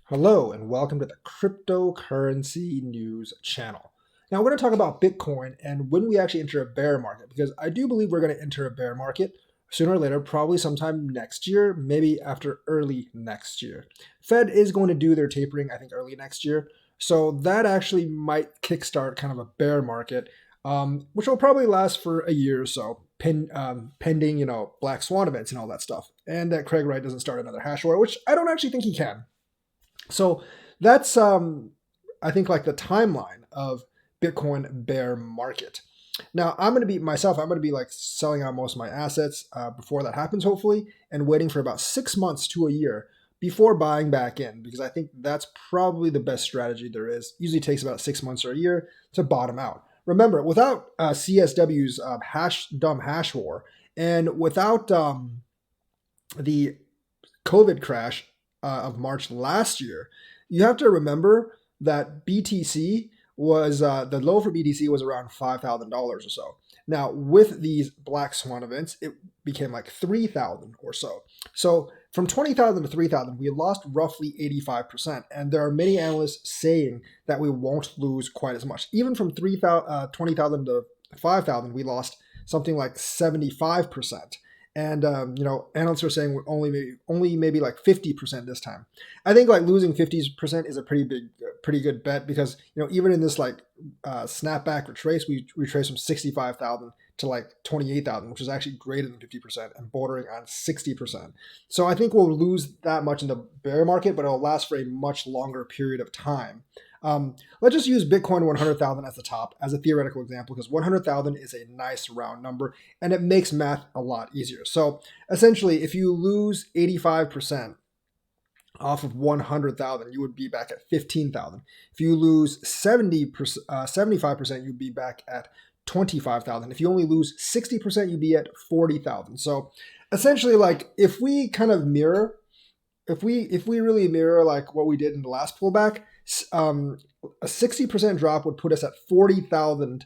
Hello and welcome to the Cryptocurrency News channel. Now we're going to talk about Bitcoin and when we actually enter a bear market because I do believe we're going to enter a bear market sooner or later, probably sometime next year, maybe after early next year. Fed is going to do their tapering, I think, early next year. So that actually might kickstart kind of a bear market, which will probably last for a year or so, pending, Black Swan events and all that stuff. And that Craig Wright doesn't start another hash war, which I don't actually think he can. So that's I think like the timeline of Bitcoin bear market. Now I'm going to be like selling out most of my assets before that happens, hopefully, and waiting for about 6 months to a year before buying back in because I think that's probably the best strategy there is. Usually takes about 6 months or a year to bottom out. Remember, without CSW's dumb hash war and without the COVID crash of March last year, you have to remember that BTC was the low for BTC was around $5,000 or so. Now with these Black Swan events, it became like 3,000 or so. So from 20,000 to 3,000, we lost roughly 85%. And there are many analysts saying that we won't lose quite as much. Even from 20,000 to 5,000, we lost something like 75%. And analysts are saying we're only maybe like 50% this time. I think like losing 50% is a pretty good bet because even in this like snapback retrace, we retraced from 65,000 to like 28,000, which is actually greater than 50% and bordering on 60%. So I think we'll lose that much in the bear market, but it'll last for a much longer period of time. Let's just use Bitcoin 100,000 as the top as a theoretical example because 100,000 is a nice round number and it makes math a lot easier. So essentially, if you lose 85% off of 100,000, you would be back at 15,000. If you lose 75%, you'd be back at 25,000. If you only lose 60%, you'd be at 40,000. So essentially, like if we kind of mirror if we really mirror like what we did in the last pullback, a 60% drop would put us at 40,000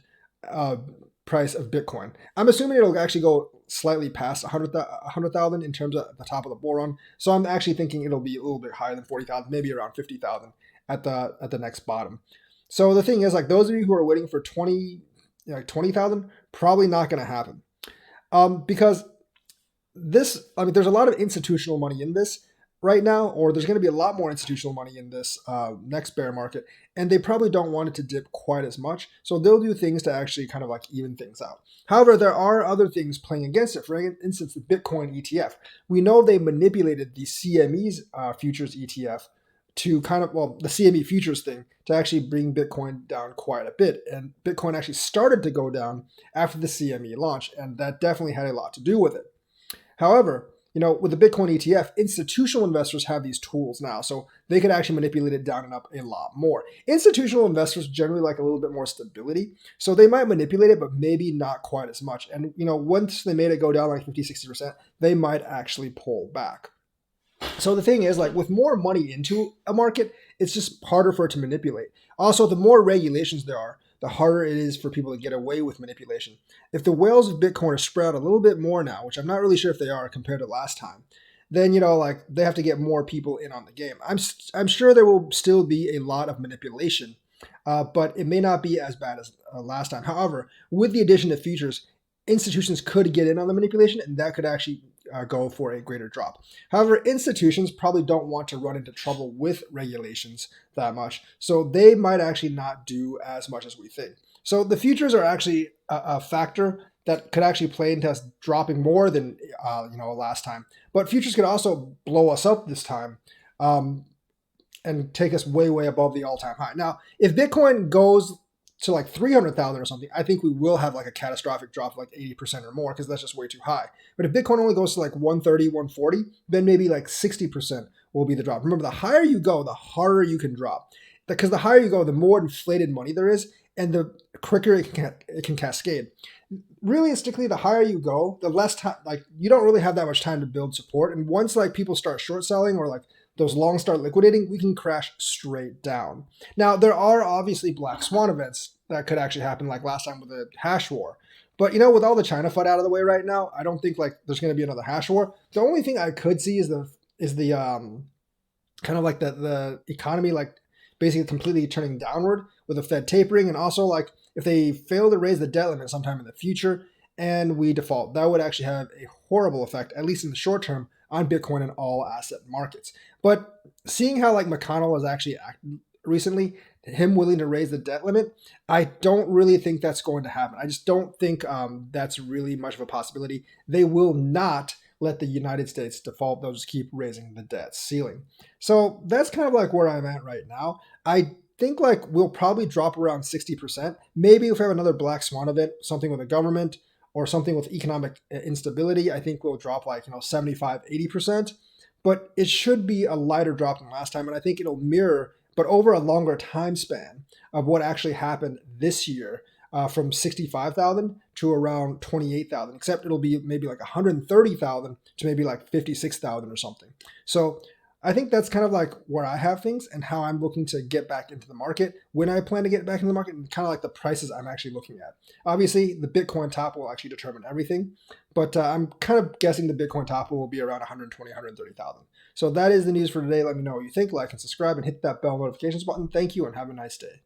price of Bitcoin. I'm assuming it'll actually go slightly past 100,000 in terms of the top of the bull run. So I'm actually thinking it'll be a little bit higher than 40,000, maybe around 50,000 at the next bottom. So the thing is, like those of you who are waiting for 20,000, probably not going to happen, because there's a lot of institutional money in this right now, or there's going to be a lot more institutional money in this next bear market, and they probably don't want it to dip quite as much. So they'll do things to actually kind of like even things out. However, there are other things playing against it. For instance, the Bitcoin ETF. We know they manipulated the CME's futures ETF to kind of, well, the CME futures thing to actually bring Bitcoin down quite a bit. And Bitcoin actually started to go down after the CME launch, and that definitely had a lot to do with it. However, with the Bitcoin ETF, institutional investors have these tools now, so they could actually manipulate it down and up a lot more. Institutional investors generally like a little bit more stability, so they might manipulate it, but maybe not quite as much. And, once they made it go down like 50, 60%, they might actually pull back. So the thing is, like with more money into a market, it's just harder for it to manipulate. Also, the more regulations there are, the harder it is for people to get away with manipulation. If the whales of Bitcoin are spread out a little bit more now, which I'm not really sure if they are compared to last time, then like they have to get more people in on the game. I'm sure there will still be a lot of manipulation, but it may not be as bad as last time. However, with the addition of futures, institutions could get in on the manipulation, and that could actually go for a greater drop. However, institutions probably don't want to run into trouble with regulations that much, so they might actually not do as much as we think. So the futures are actually a factor that could actually play into us dropping more than last time. But futures could also blow us up this time, and take us way, way above the all-time high. Now, if Bitcoin goes to like 300,000 or something, I think we will have like a catastrophic drop of like 80% or more because that's just way too high. But if Bitcoin only goes to like 130, 140, then maybe like 60% will be the drop. Remember, the higher you go, the harder you can drop. Because the higher you go, the more inflated money there is and the quicker it can cascade. Realistically, the higher you go, the less time, like you don't really have that much time to build support. And once like people start short selling or like those long start liquidating, we can crash straight down. Now, there are obviously black swan events that could actually happen, like last time with the hash war. But with all the China FUD out of the way right now, I don't think like there's going to be another hash war. The only thing I could see is the kind of like the economy like basically completely turning downward with the Fed tapering, and also like if they fail to raise the debt limit sometime in the future and we default, that would actually have a horrible effect, at least in the short term, on Bitcoin and all asset markets. But seeing how like McConnell has actually acted recently, him willing to raise the debt limit, I don't really think that's going to happen. I just don't think that's really much of a possibility. They will not let the United States default. They'll just keep raising the debt ceiling. So that's kind of like where I'm at right now. I think like we'll probably drop around 60%. Maybe if we have another black swan event, something with the government or something with economic instability, I think we'll drop like, 75, 80%. But it should be a lighter drop than last time. And I think it'll mirror, but over a longer time span of what actually happened this year, from 65,000 to around 28,000, except it'll be maybe like 130,000 to maybe like 56,000 or something. So I think that's kind of like where I have things and how I'm looking to get back into the market, when I plan to get back into the market, and kind of like the prices I'm actually looking at. Obviously, the Bitcoin top will actually determine everything, but I'm kind of guessing the Bitcoin top will be around 120, 130,000. So that is the news for today. Let me know what you think, like and subscribe, and hit that bell notifications button. Thank you and have a nice day.